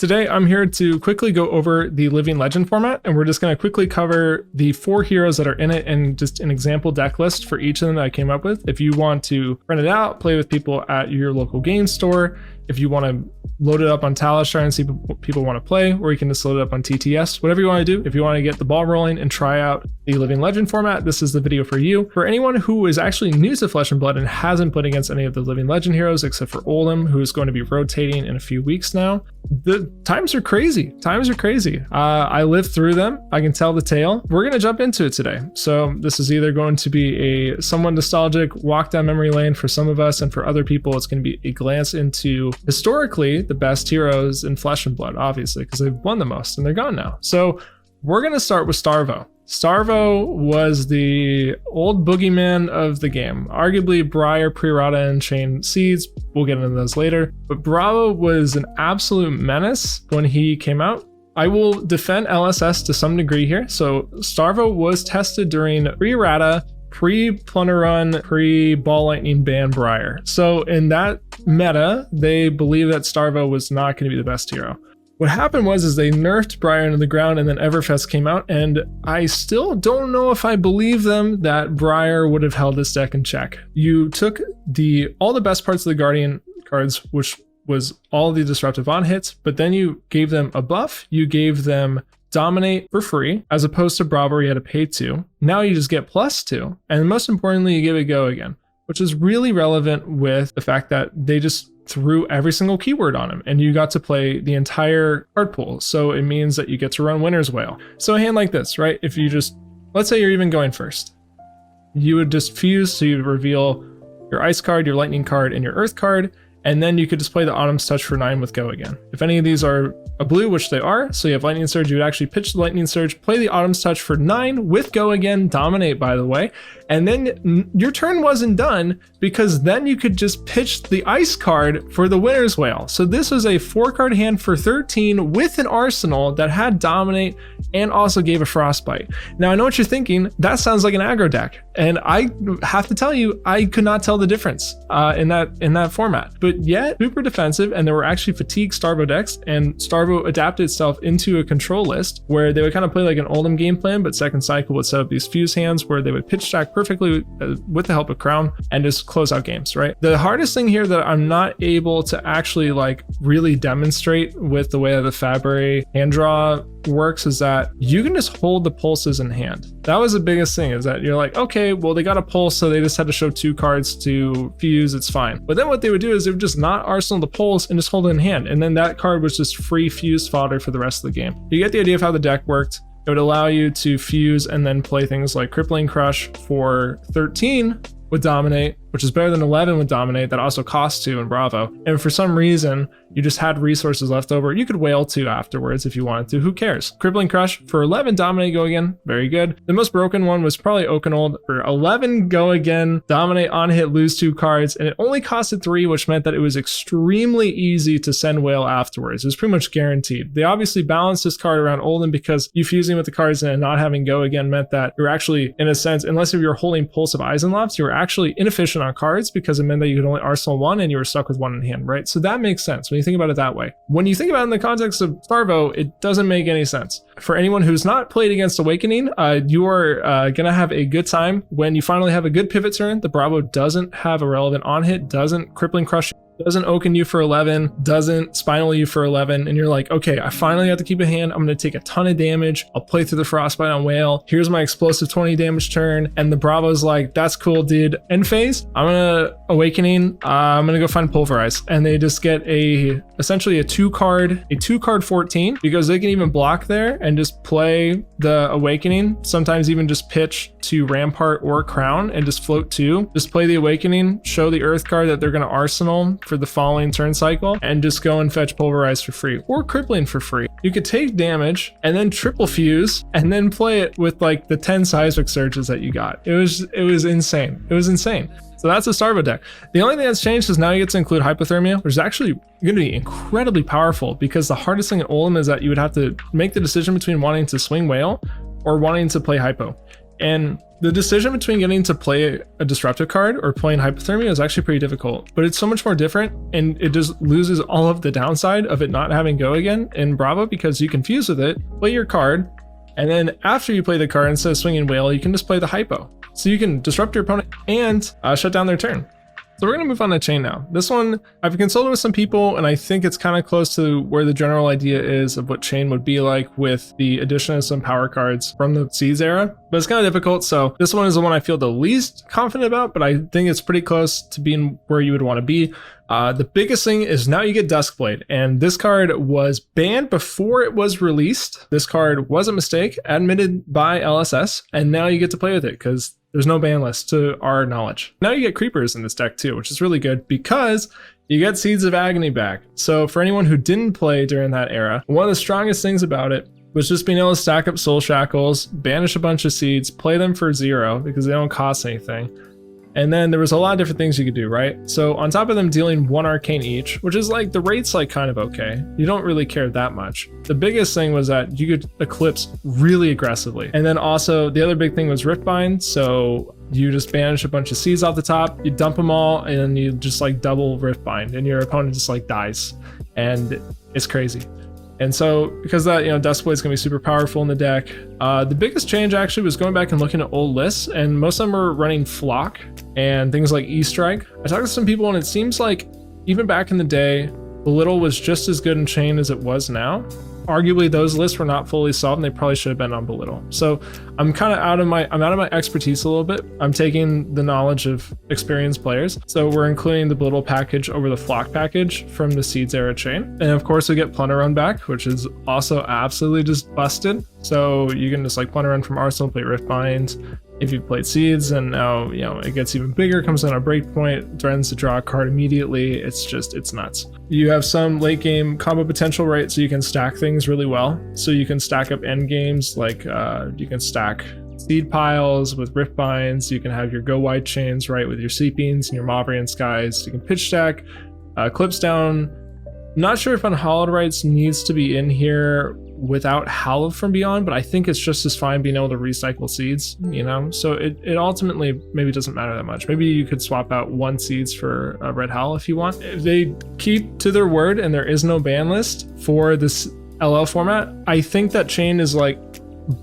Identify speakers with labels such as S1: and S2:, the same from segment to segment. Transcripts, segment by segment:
S1: Today, I'm here to quickly go over the Living Legend format, and we're just going to quickly cover the 4 heroes that are in it and just an example deck list for each of them that I came up with. If you want to print it out, play with people at your local game store, if you want to load it up on Talishar and see what people want to play, or you can just load it up on TTS, whatever you want to do. If you want to get the ball rolling and try out the Living Legend format, this is the video for you. For anyone who is actually new to Flesh and Blood and hasn't played against any of the Living Legend heroes, except for Oldhim, who is going to be rotating in a few weeks now, the times are crazy. Times are crazy. I lived through them. I can tell the tale. We're going to jump into it today. So this is either going to be a somewhat nostalgic walk down memory lane for some of us, and for other people, it's going to be a glance into historically the best heroes in Flesh and Blood, obviously, because they've won the most and they're gone now. So we're going to start with Starvo. Starvo was the old boogeyman of the game, arguably Briar, Pre-Rata, and Chane seeds. We'll get into those later. But Bravo was an absolute menace when he came out. I will defend LSS to some degree here. So Starvo was tested during Pre-Rata, pre-Plunder Run, pre-Ball Lightning ban Briar. So in that meta, they believe that Starvo was not going to be the best hero. What happened was they nerfed Briar into the ground, and then Everfest came out, and I still don't know if I believe them that Briar would have held this deck in check. You took all the best parts of the Guardian cards, which was all the disruptive on hits, but then you gave them a buff, you gave them Dominate for free, as opposed to Bravo where you had to pay 2. Now you just get +2, and most importantly, you give it Go Again, which is really relevant with the fact that they just threw every single keyword on him, and you got to play the entire card pool. So it means that you get to run Winter's Wail. So a hand like this, right? If you just, let's say you're even going first, you would just fuse, so you'd reveal your Ice card, your Lightning card, and your Earth card, and then you could just play the Autumn's Touch for 9 with Go Again. If any of these are a blue, which they are, so you have Lightning Surge, you would actually pitch the Lightning Surge, play the Autumn's Touch for 9 with Go Again, Dominate, by the way, and then your turn wasn't done, because then you could just pitch the Ice card for the Winter's Wail. So this was a 4-card hand for 13 with an arsenal that had Dominate and also gave a Frostbite. Now I know what you're thinking, that sounds like an aggro deck, and I have to tell you, I could not tell the difference in that format. But yet, super defensive, and there were actually fatigued Starvo decks, and Starvo adapted itself into a control list where they would kind of play like an Oldhim game plan, but second cycle would set up these fuse hands where they would pitch stack perfectly with the help of Crown and just close out games, right? The hardest thing here that I'm not able to actually like really demonstrate with the way that the Fabry hand draw works is that you can just hold the pulses in hand. That was the biggest thing, is that you're like, okay, well, they got a pulse, so they just had to show 2 cards to fuse, it's fine. But then what they would do is they would just not arsenal the pulse and just hold it in hand, and then that card was just free fuse fodder for the rest of the game. You get the idea of how the deck worked. It would allow you to fuse and then play things like Crippling Crush for 13 with Dominate, which is better than 11 with Dominate, that also costs 2 in Bravo. And for some reason, you just had resources left over. You could Wail 2 afterwards if you wanted to, who cares? Crippling Crush for 11, Dominate, Go Again, very good. The most broken one was probably Oakenold for 11, Go Again, Dominate, on hit, lose 2 cards, and it only costed 3, which meant that it was extremely easy to send Wail afterwards. It was pretty much guaranteed. They obviously balanced this card around Oldhim, because you fusing with the cards and not having Go Again meant that you're actually, in a sense, unless if you're holding Pulse of Eisenlofts, you were actually inefficient on cards, because it meant that you could only arsenal 1 and you were stuck with 1 in hand, right? So that makes sense when you think about it that way. When you think about it in the context of Starvo, it doesn't make any sense. For anyone who's not played against Awakening, you are gonna have a good time when you finally have a good pivot turn. The Bravo doesn't have a relevant on hit, doesn't Crippling Crush, doesn't Oaken you for 11, doesn't Spinal you for 11, and you're like, okay, I finally have to keep a hand. I'm going to take a ton of damage. I'll play through the Frostbite on Wail. Here's my explosive 20 damage turn, and the Bravo's like, that's cool, dude. End phase, I'm gonna Awakening. I'm gonna go find Pulverize, and they just get essentially a 2-card 14, because they can even block there and just play the Awakening. Sometimes even just pitch to Rampart or Crown and just float 2. Just play the Awakening, show the Earth card that they're gonna arsenal for the following turn cycle, and just go and fetch Pulverize for free or Crippling for free. You could take damage and then triple fuse and then play it with like the 10 seismic surges that you got. It was insane. It was insane. So that's a Starvo deck. The only thing that's changed is now you get to include Hypothermia, which is actually going to be incredibly powerful, because the hardest thing in Oldhim is that you would have to make the decision between wanting to swing Wail or wanting to play Hypo. And The decision between getting to play a disruptive card or playing hypothermia is actually pretty difficult, but it's so much more different, and it just loses all of the downside of it not having go again in Bravo, because you confuse with it, play your card, and then after you play the card, instead of swinging whale, you can just play the hypo. So you can disrupt your opponent and shut down their turn. So we're gonna move on to Chane now. This one, I've consulted with some people, and I think it's kind of close to where the general idea is of what Chane would be like with the addition of some power cards from the Seeds era, but it's kind of difficult. So this one is the one I feel the least confident about, but I think it's pretty close to being where you would want to be. The biggest thing is now you get Duskblade, and this card was banned before it was released. This card was a mistake admitted by LSS, and now you get to play with it because there's no ban list to our knowledge. Now you get creepers in this deck too, which is really good because you get Seeds of Agony back. So for anyone who didn't play during that era, one of the strongest things about it was just being able to stack up Soul Shackles, banish a bunch of seeds, play them for 0 because they don't cost anything. And then there was a lot of different things you could do, right? So on top of them dealing 1 arcane each, which is like, the rate's like kind of okay. You don't really care that much. The biggest thing was that you could eclipse really aggressively. And then also the other big thing was Riftbind. So you just banish a bunch of seeds off the top, you dump them all, and then you just like double Riftbind, and your opponent just like dies. And it's crazy. And so because of that, Duskblade is going to be super powerful in the deck. The biggest change actually was going back and looking at old lists, and most of them are running Flock and things like E-Strike. I talked to some people, and it seems like even back in the day, Belittle was just as good in Chane as it was now. Arguably, those lists were not fully solved, and they probably should have been on Belittle. So I'm kind of out of my expertise a little bit. I'm taking the knowledge of experienced players. So we're including the Belittle package over the Flock package from the Seeds era Chane. And of course we get Plunder Run back, which is also absolutely just busted. So you can just like Plunder Run from Arsenal, play Riftbind. If you've played Seeds, and now it gets even bigger, comes on a breakpoint, threatens to draw a card immediately. It's nuts. You have some late game combo potential, right? So you can stack things really well. So you can stack up end games, like you can stack seed piles with Riftbinds. You can have your go wide chains, right, with your Seepings and your Mauvrian Skies. You can pitch stack, clips down. Not sure if Unhallowed Rites needs to be in here without Hallowed from Beyond, but I think it's just as fine being able to recycle seeds, so it ultimately maybe doesn't matter that much. Maybe you could swap out 1 seeds for a Red Howl if you want. If they keep to their word and there is no ban list for this LL format, I think that Chane is like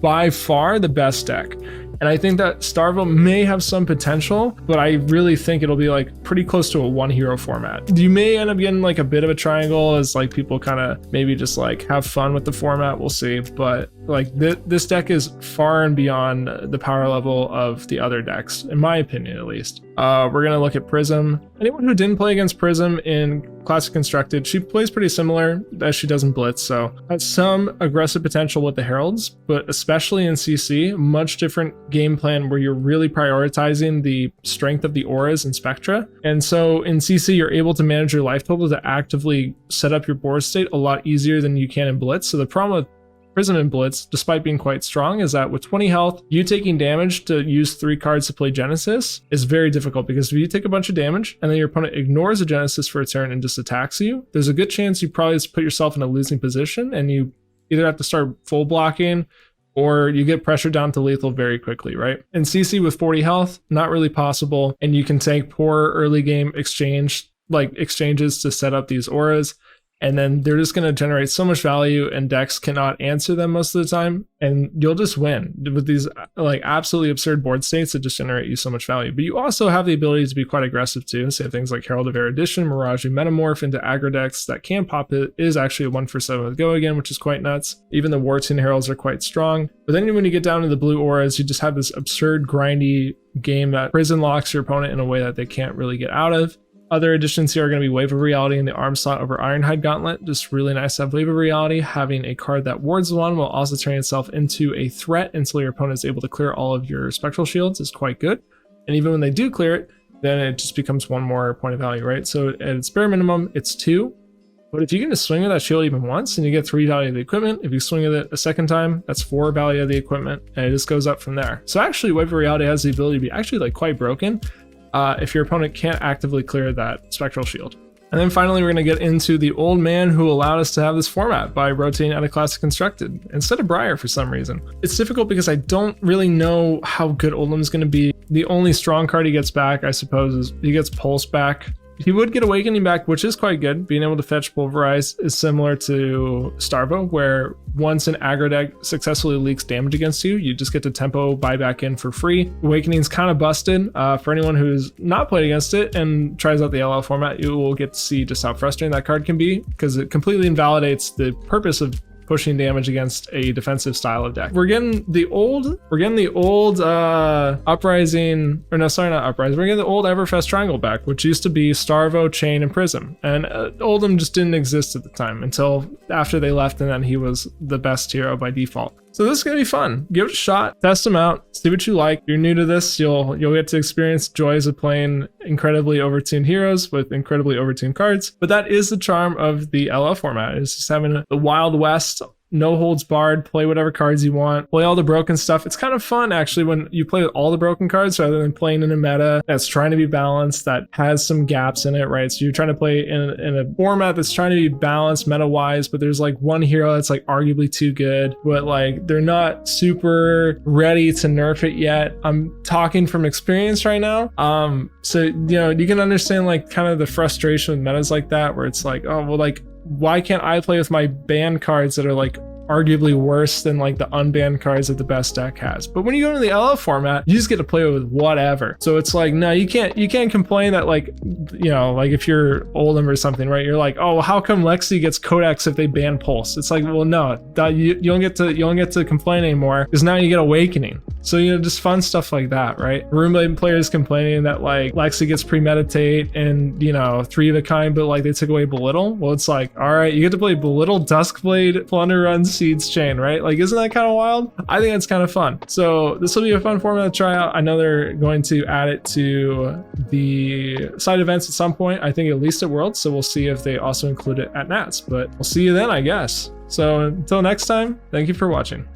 S1: by far the best deck. And I think that Starvo may have some potential, but I really think it'll be like pretty close to a 1 hero format. You may end up getting like a bit of a triangle as like people kind of maybe just like have fun with the format. We'll see. But like this deck is far and beyond the power level of the other decks, in my opinion, at least. We're going to look at Prism. Anyone who didn't play against Prism in Classic Constructed, she plays pretty similar as she does in Blitz, so has some aggressive potential with the Heralds, but especially in CC, much different game plan where you're really prioritizing the strength of the auras and spectra. And so in CC, you're able to manage your life total to actively set up your board state a lot easier than you can in Blitz. So the problem with Prism and Blitz, despite being quite strong, is that with 20 health, you taking damage to use 3 cards to play Genesis is very difficult, because if you take a bunch of damage and then your opponent ignores a Genesis for a turn and just attacks you, there's a good chance you probably just put yourself in a losing position, and you either have to start full blocking or you get pressured down to lethal very quickly, right? In CC with 40 health, not really possible, and you can take poor early game exchanges to set up these auras, and then they're just going to generate so much value, and decks cannot answer them most of the time, and you'll just win with these like absolutely absurd board states that just generate you so much value. But you also have the ability to be quite aggressive too. Say things like Herald of Erudition, Mirage, Metamorph into aggro decks that can pop. It is actually a 1 for 7 with Go Again, which is quite nuts. Even the Wartune Heralds are quite strong. But then when you get down to the blue auras, you just have this absurd grindy game that prison locks your opponent in a way that they can't really get out of. Other additions here are going to be Wave of Reality in the arm slot over Ironhide Gauntlet. Just really nice to have Wave of Reality. Having a card that wards 1 while also turning itself into a threat until your opponent is able to clear all of your spectral shields is quite good. And even when they do clear it, then it just becomes 1 more point of value, right? So at its bare minimum, it's 2. But if you can just swing with that shield even once and you get 3 value of the equipment, if you swing with it a second time, that's 4 value of the equipment, and it just goes up from there. So actually, Wave of Reality has the ability to be actually like quite broken if your opponent can't actively clear that spectral shield. And then finally, we're going to get into the old man who allowed us to have this format by rotating out of Classic Constructed instead of Briar for some reason. It's difficult because I don't really know how good Oldhim's going to be. The only strong card he gets back, I suppose, is he gets Pulse back. He would get Awakening back, which is quite good. Being able to fetch Pulverize is similar to Starvo, where once an aggro deck successfully leaks damage against you, you just get to tempo buy back in for free. Awakening's kind of busted. For anyone who's not played against it and tries out the LL format, you will get to see just how frustrating that card can be, because it completely invalidates the purpose of pushing damage against a defensive style of deck. We're getting the old Uprising, or no, sorry, not Uprising. We're getting the old Everfest Triangle back, which used to be Starvo, Chane, and Prism. And Oldhim just didn't exist at the time until after they left, and then he was the best hero by default. So this is gonna be fun. Give it a shot, test them out, see what you like. If you're new to this, you'll get to experience joys of playing incredibly overtuned heroes with incredibly overtuned cards. But that is the charm of the LL format, is just having the Wild West, no holds barred, play whatever cards you want, play all the broken stuff. It's kind of fun actually when you play with all the broken cards rather than playing in a meta that's trying to be balanced, that has some gaps in it, right? So you're trying to play in a format that's trying to be balanced meta wise, but there's like one hero that's like arguably too good, but like they're not super ready to nerf it yet. I'm talking from experience right now. So you know, you can understand like kind of the frustration with metas like that, where it's like, oh well, like why can't I play with my banned cards that are like arguably worse than like the unbanned cards that the best deck has? But when you go into the LF format, you just get to play with whatever. So it's like, no, you can't complain that like, you know, like if you're Oldhim or something, right? You're like, oh, well, how come Lexi gets Codex if they ban Pulse? It's like, well, no, you don't get to complain anymore, because now you get Awakening. So, you know, just fun stuff like that, right? Roomblade players complaining that like Lexi gets Premeditate and, you know, 3 of a kind, but like they took away Belittle. Well, it's like, all right, you get to play Belittle, Duskblade, Plunder Run, Seeds, Chane, right? Like, isn't that kind of wild? I think it's kind of fun. So this will be a fun format to try out. I know they're going to add it to the side events at some point. I think at least at Worlds. So we'll see if they also include it at Nats, but we'll see you then, I guess. So until next time, thank you for watching.